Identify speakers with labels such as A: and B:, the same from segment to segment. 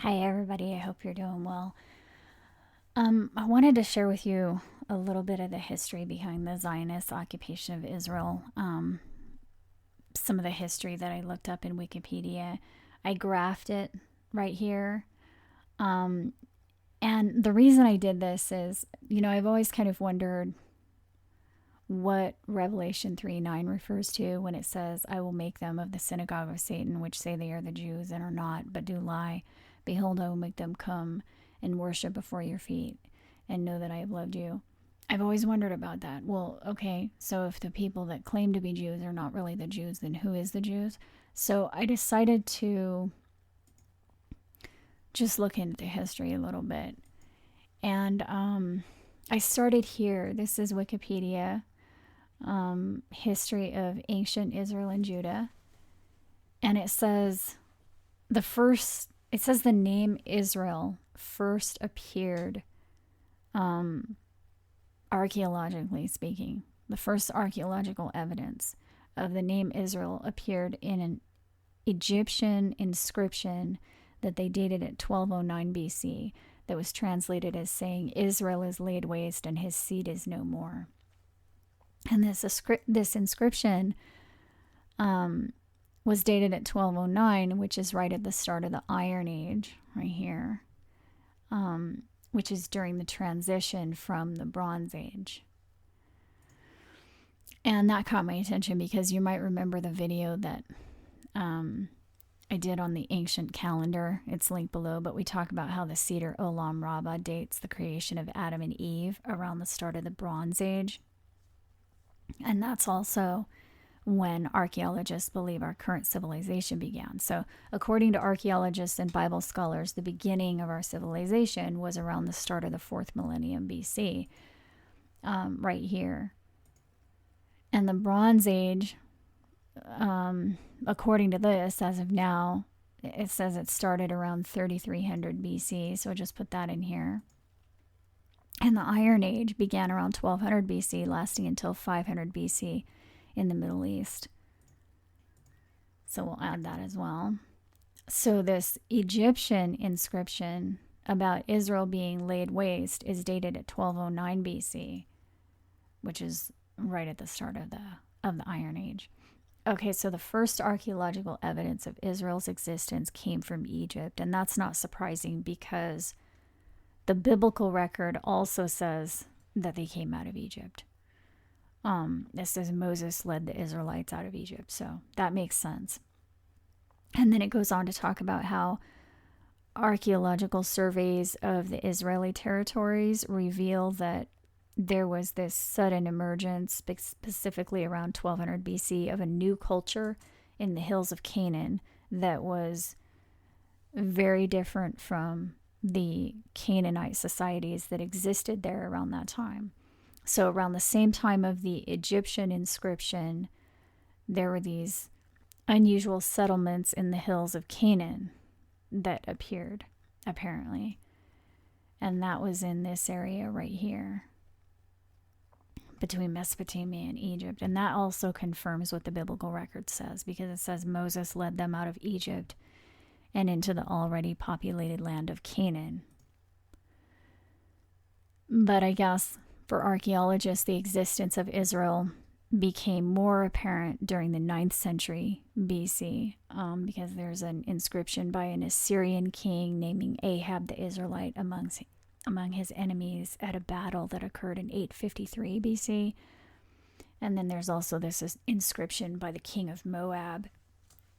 A: Hi, everybody. I hope you're doing well. I wanted to share with you a little bit of the history behind the Zionist occupation of Israel. Some of the history that I looked up in Wikipedia. I graphed it right here. Um, and the reason I did this is, I've always kind of wondered what Revelation 3:9 refers to when it says, I will make them of the synagogue of Satan, which say they are the Jews and are not, but do lie. Behold, I will make them come and worship before your feet and know that I have loved you. I've always wondered about that. Well, okay, so if the people that claim to be Jews are not really the Jews, then who is the Jews? So I decided to just look into history a little bit. And I started here. This is Wikipedia, history of ancient Israel and Judah. And it says the name Israel first appeared, archaeologically speaking. The first archaeological evidence of the name Israel appeared in an Egyptian inscription that they dated at 1209 BC that was translated as saying, Israel is laid waste and his seed is no more. And this inscription was dated at 1209, which is right at the start of the Iron Age, right here, which is during the transition from the Bronze Age. And that caught my attention because you might remember the video that I did on the ancient calendar. It's linked below, but we talk about how the Seder Olam Rabbah dates the creation of Adam and Eve around the start of the Bronze Age. And that's also when archaeologists believe our current civilization began. So, according to archaeologists and Bible scholars, the beginning of our civilization was around the start of the 4th millennium BC, right here. And the Bronze Age, according to this, as of now, it says it started around 3300 BC, so I'll just put that in here. And the Iron Age began around 1200 BC, lasting until 500 BC in the Middle East. So we'll add that as well. So this Egyptian inscription about Israel being laid waste is dated at 1209 BC, which is right at the start of the Iron Age. Okay, so the first archaeological evidence of Israel's existence came from Egypt, and that's not surprising because the biblical record also says that they came out of Egypt. It says Moses led the Israelites out of Egypt, so that makes sense. And then it goes on to talk about how archaeological surveys of the Israeli territories reveal that there was this sudden emergence, specifically around 1200 BC, of a new culture in the hills of Canaan that was very different from the Canaanite societies that existed there around that time. So around the same time of the Egyptian inscription, there were these unusual settlements in the hills of Canaan that appeared, apparently. And that was in this area right here, between Mesopotamia and Egypt. And that also confirms what the biblical record says, because it says Moses led them out of Egypt and into the already populated land of Canaan. But I guess for archaeologists, the existence of Israel became more apparent during the 9th century BC, because there's an inscription by an Assyrian king naming Ahab the Israelite among his enemies at a battle that occurred in 853 BC. And then there's also this inscription by the king of Moab,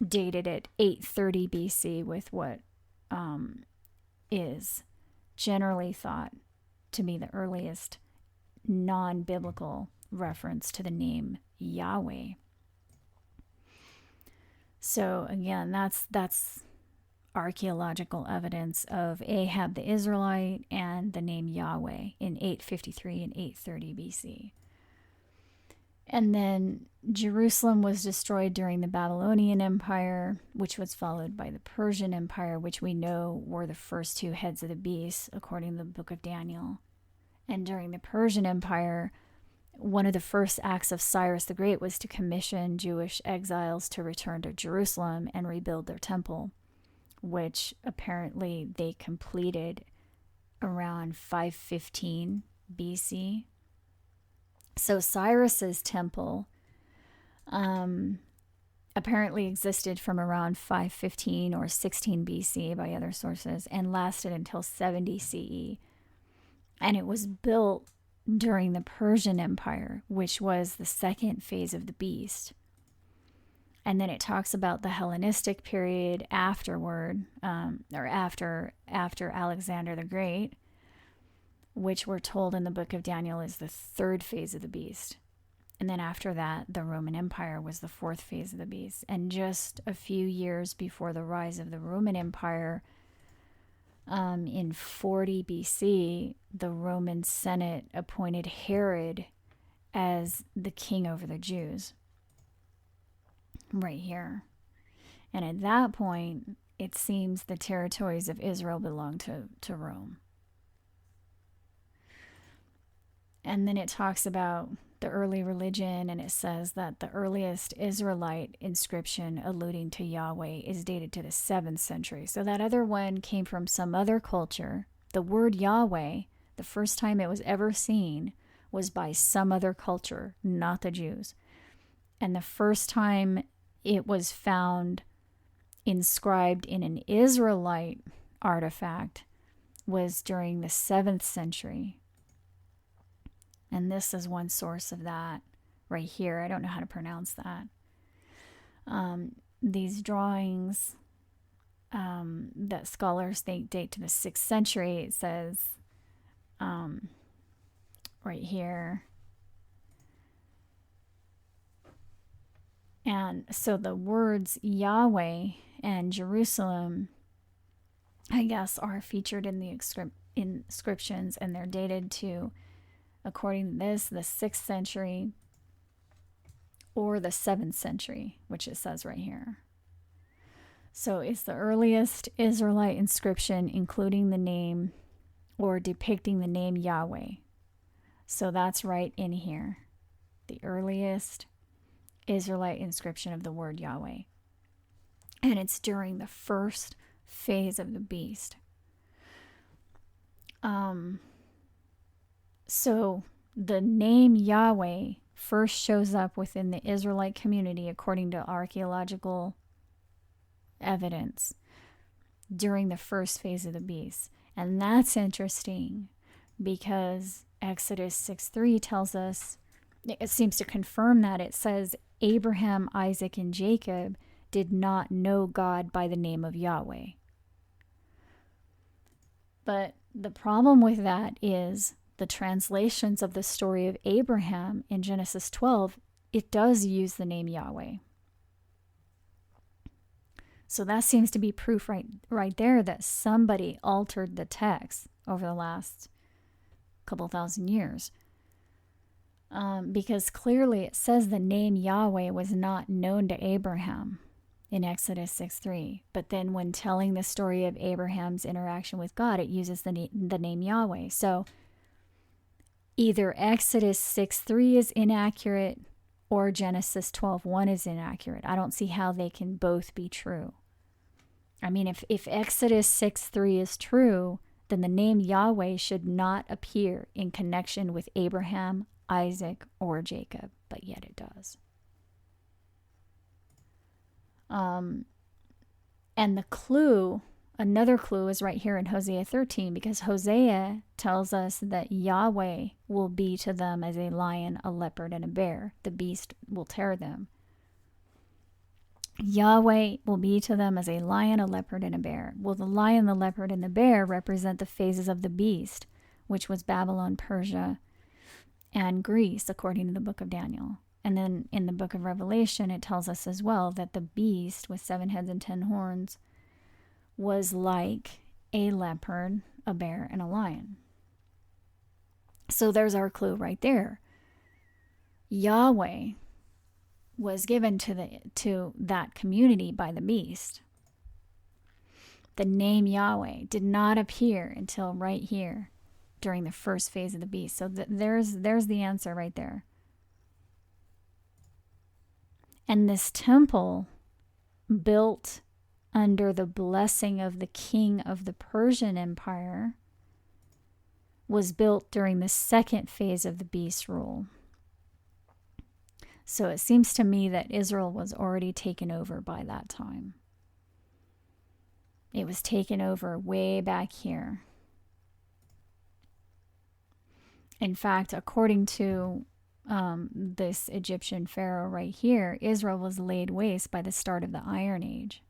A: dated at 830 BC, with what is generally thought to be the earliest non-biblical reference to the name Yahweh. So again, that's archaeological evidence of Ahab the Israelite and the name Yahweh in 853 and 830 BC. And then Jerusalem was destroyed during the Babylonian Empire, which was followed by the Persian Empire, which we know were the first two heads of the beast, according to the book of Daniel. And during the Persian Empire, one of the first acts of Cyrus the Great was to commission Jewish exiles to return to Jerusalem and rebuild their temple. which apparently they completed around 515 BC. So Cyrus's temple apparently existed from around 515 or 16 BC by other sources and lasted until 70 CE. And it was built during the Persian Empire, which was the second phase of the beast. And then it talks about the Hellenistic period afterward, or after Alexander the Great, which we're told in the book of Daniel is the third phase of the beast. And then after that, the Roman Empire was the fourth phase of the beast. And just a few years before the rise of the Roman Empire, in 40 BC, the Roman Senate appointed Herod as the king over the Jews. Right here. And at that point, it seems the territories of Israel belonged to Rome. And then it talks about the early religion, and it says that the earliest Israelite inscription alluding to Yahweh is dated to the 7th century. So that other one came from some other culture. The word Yahweh, the first time it was ever seen, was by some other culture, not the Jews. And the first time it was found inscribed in an Israelite artifact was during the 7th century. And this is one source of that right here. I don't know how to pronounce that. These drawings that scholars think date to the 6th century. It says right here. And so the words Yahweh and Jerusalem, I guess, are featured in the inscriptions, and they're dated to, according to this, the 6th century or the 7th century, which it says right here. So it's the earliest Israelite inscription including the name or depicting the name Yahweh. So that's right in here. The earliest Israelite inscription of the word Yahweh. And it's during the first phase of the beast. So the name Yahweh first shows up within the Israelite community according to archaeological evidence during the first phase of the beast. And that's interesting because Exodus 6:3 tells us, it seems to confirm that. It says Abraham, Isaac, and Jacob did not know God by the name of Yahweh. But the problem with that is the translations of the story of Abraham in Genesis 12, it does use the name Yahweh. So that seems to be proof right there that somebody altered the text over the last couple thousand years. Because clearly it says the name Yahweh was not known to Abraham in Exodus 6:3. But then when telling the story of Abraham's interaction with God, it uses the name Yahweh. So either Exodus 6:3 is inaccurate or Genesis 12:1 is inaccurate. I don't see how they can both be true. I mean, if Exodus 6:3 is true, then the name Yahweh should not appear in connection with Abraham, Isaac, or Jacob, but yet it does. And the clue, another clue is right here in Hosea 13, because Hosea tells us that Yahweh will be to them as a lion, a leopard, and a bear. The beast will tear them. Yahweh will be to them as a lion, a leopard, and a bear. Well, the lion, the leopard, and the bear represent the phases of the beast, which was Babylon, Persia, and Greece, according to the book of Daniel. And then in the book of Revelation, it tells us as well that the beast with 7 heads and 10 horns was like a leopard, a bear, and a lion. So there's our clue right there. Yahweh was given to that community by the beast. The name Yahweh did not appear until right here during the first phase of the beast. So there's the answer right there. And this temple built under the blessing of the king of the Persian Empire, was built during the second phase of the beast rule. So it seems to me that Israel was already taken over by that time. It was taken over way back here. In fact, according to this Egyptian pharaoh right here, Israel was laid waste by the start of the Iron Age.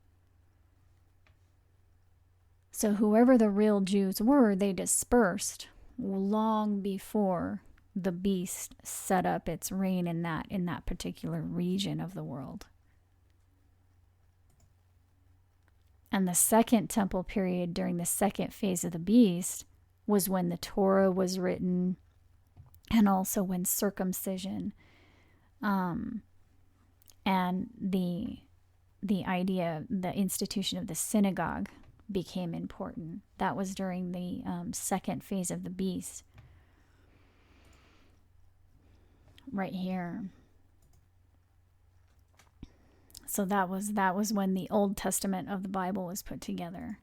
A: So whoever the real Jews were, they dispersed long before the beast set up its reign in that particular region of the world. And the second temple period during the second phase of the beast was when the Torah was written, and also when circumcision and the idea, the institution of the synagogue became important. That was during the second phase of the beast. Right here. So that was when the Old Testament of the Bible was put together.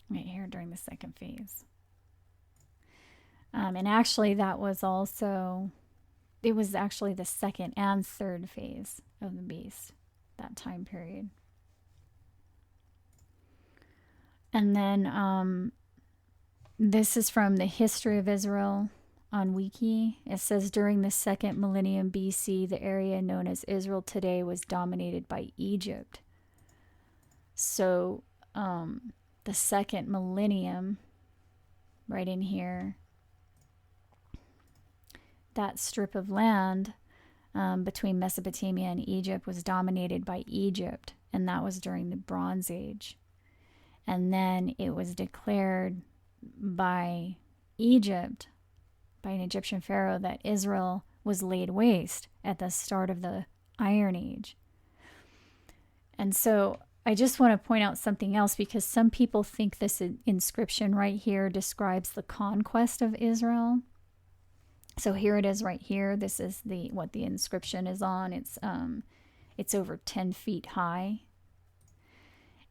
A: Right here during the second phase. And actually that was also, it was actually the second and third phase of the beast, that time period. And then this is from the History of Israel on Wiki. It says, during the second millennium BC, the area known as Israel today was dominated by Egypt. So the second millennium, right in here, that strip of land between Mesopotamia and Egypt was dominated by Egypt, and that was during the Bronze Age. And then it was declared by Egypt, by an Egyptian pharaoh, that Israel was laid waste at the start of the Iron Age. And so I just want to point out something else, because some people think this inscription right here describes the conquest of Israel. So here it is right here. This is what the inscription is on. It's over 10 feet high.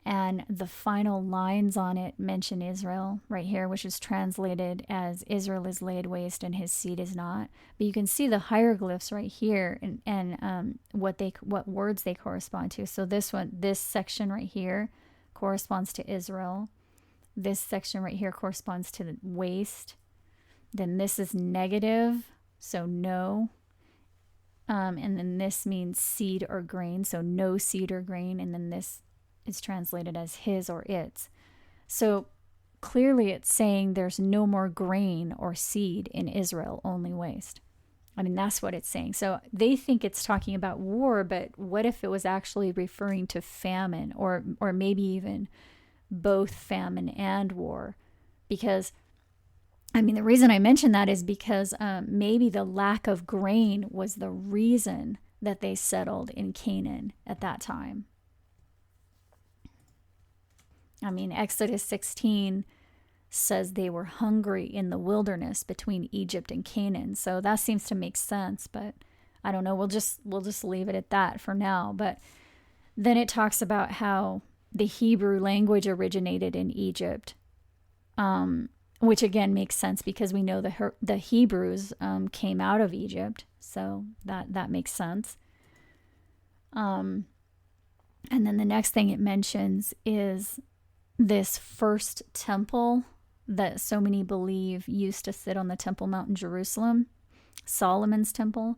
A: And the final lines on it mention Israel right here, which is translated as Israel is laid waste and his seed is not. But you can see the hieroglyphs right here and what words they correspond to. So this section right here corresponds to Israel. This section right here corresponds to the waste. Then this is negative, so no. And then this means seed or grain, so no seed or grain. And then this is translated as his or its. So clearly it's saying there's no more grain or seed in Israel, only waste. I mean, that's what it's saying. So they think it's talking about war, but what if it was actually referring to famine, or maybe even both famine and war? Because, I mean, the reason I mention that is because maybe the lack of grain was the reason that they settled in Canaan at that time. I mean, Exodus 16 says they were hungry in the wilderness between Egypt and Canaan. So that seems to make sense, but I don't know. We'll just leave it at that for now. But then it talks about how the Hebrew language originated in Egypt, which again makes sense because we know the Hebrews came out of Egypt. So that makes sense. And then the next thing it mentions is this first temple that so many believe used to sit on the Temple Mount in Jerusalem, Solomon's temple.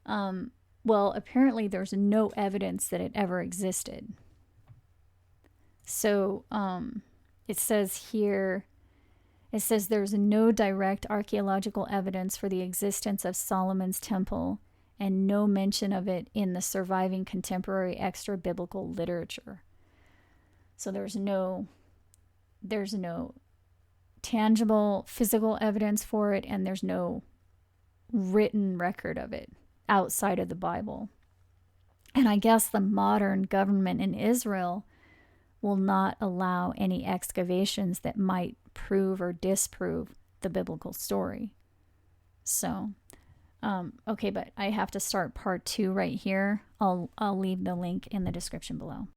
A: Well, apparently there's no evidence that it ever existed. So it says here, there's no direct archaeological evidence for the existence of Solomon's temple, and no mention of it in the surviving contemporary extra-biblical literature. So there's no tangible physical evidence for it, and there's no written record of it outside of the Bible. And I guess the modern government in Israel will not allow any excavations that might prove or disprove the biblical story. So Okay, but I have to start part 2 right here. I'll leave the link in the description below.